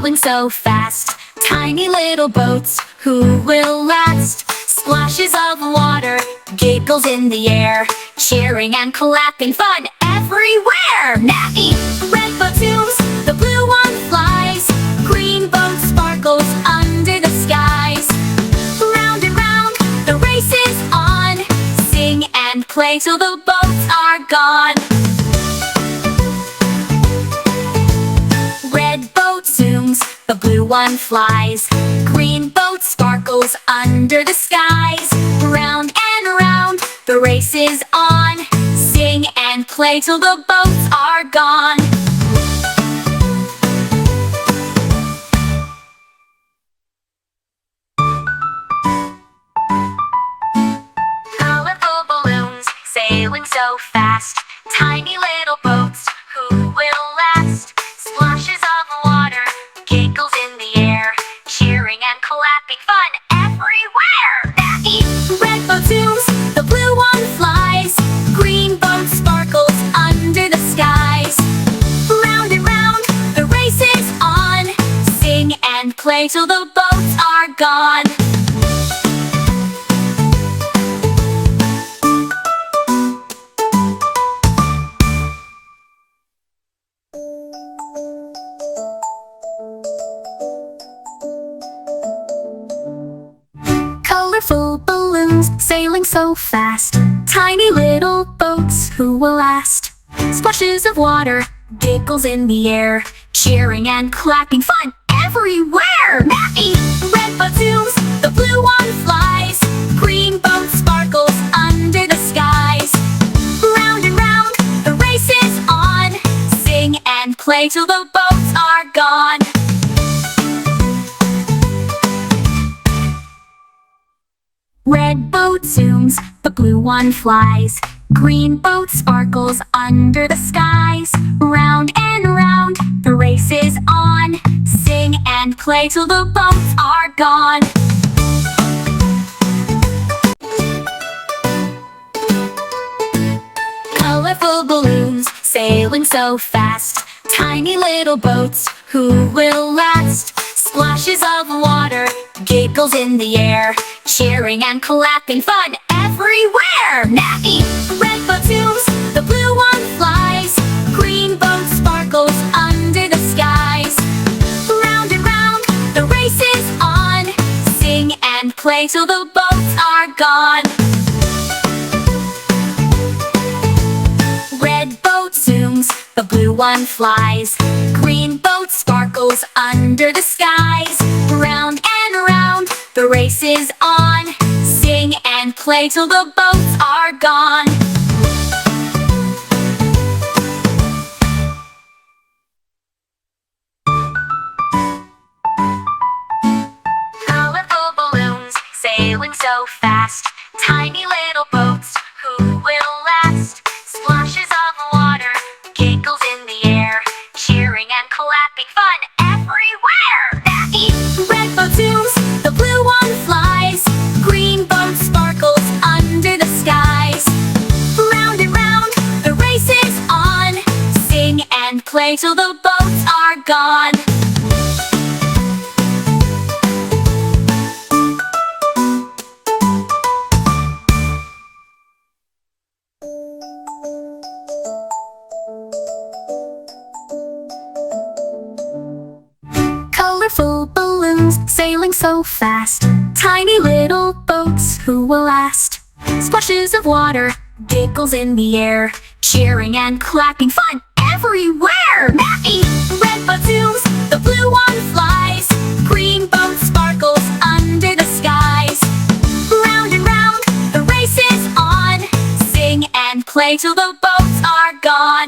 sailing so fast. Tiny little boats, who will last? Splashes of water, giggles in the air, cheering and clapping, fun everywhere. Nappy, red boat zooms, the blue one flies, green boat sparkles under the skies. Round and round, the race is on, sing and play till the boats are gone. Red boat zooms, the blue one flies, green boat sparkles under the skies. Round and round, the race is on, sing and play till the boats are gone. Colorful balloons, sailing so fast. Tiny little boats, who will last? Splashes of water, giggles in the air, cheering and clapping, fun everywhere. Nappy, red boat zooms, the blue one flies, green boat sparkles under the skies. Round and round, the race is on, sing and play till the boats are gone. Colorful balloons, sailing so fast. Tiny little boats, who will last? Splashes of water, giggles in the air, cheering and clapping, fun everywhere. Nappy, red boat zooms, the blue one flies, green boat sparkles under the skies. Round and round, the race is on, sing and play till the boats are gone. Red boat zooms, the blue one flies, green boat sparkles under the skies. Round and round, the race is on, sing and play till the boats are gone. Colorful balloons, sailing so fast. Tiny little boats, who will last? Splashes of water, giggles in the air, cheering and clapping, fun everywhere. Nappy, red boat zooms, the blue one flies, green boat sparkles under the skies. Round and round, the race is on, sing and play till the boats are gone. Red boat zooms, the blue one flies, green boat sparkles under the skies. Round and round, the race is on, sing and play till the boats are gone. Colorful balloons, sailing so fast. Tiny little boats, who will last? Splashes of water, giggles in the air, cheering and clapping, fun everywhere. Nappy, red boat zooms, the blue one flies, green boat sparkles under the skies. Round and round, the race is on, sing and play till the boats are gone. Colorful balloons, sailing so fast. Tiny little boats, who will last? Splashes of water, giggles in the air, cheering and clapping, fun everywhere. Nappy, red boat zooms, the blue one flies, green boat sparkles under the skies. Round and round, the race is on, sing and play till the boats are gone.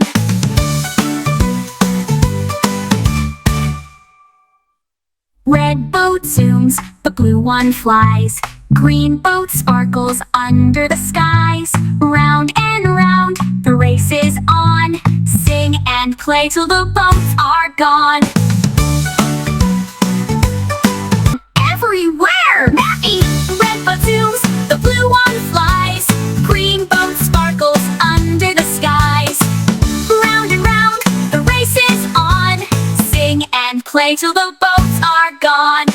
Red boat zooms, the blue one flies, green boat sparkles under the skies. Round and round, the race is on, sing and play till the boats are gone. Everywhere, nappy, red boat zooms, the blue one flies, green boat sparkles under the skies. Round and round, the race is on, sing and play till the boats are gone.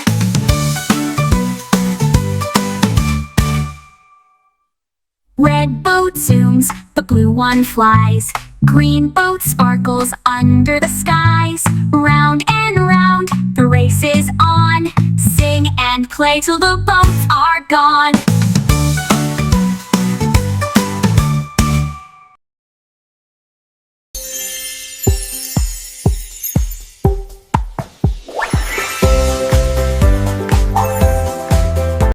Red boat zooms, the blue one flies. Green boat sparkles under the skies. Round and round, the race is on. Sing and play till the boats are gone.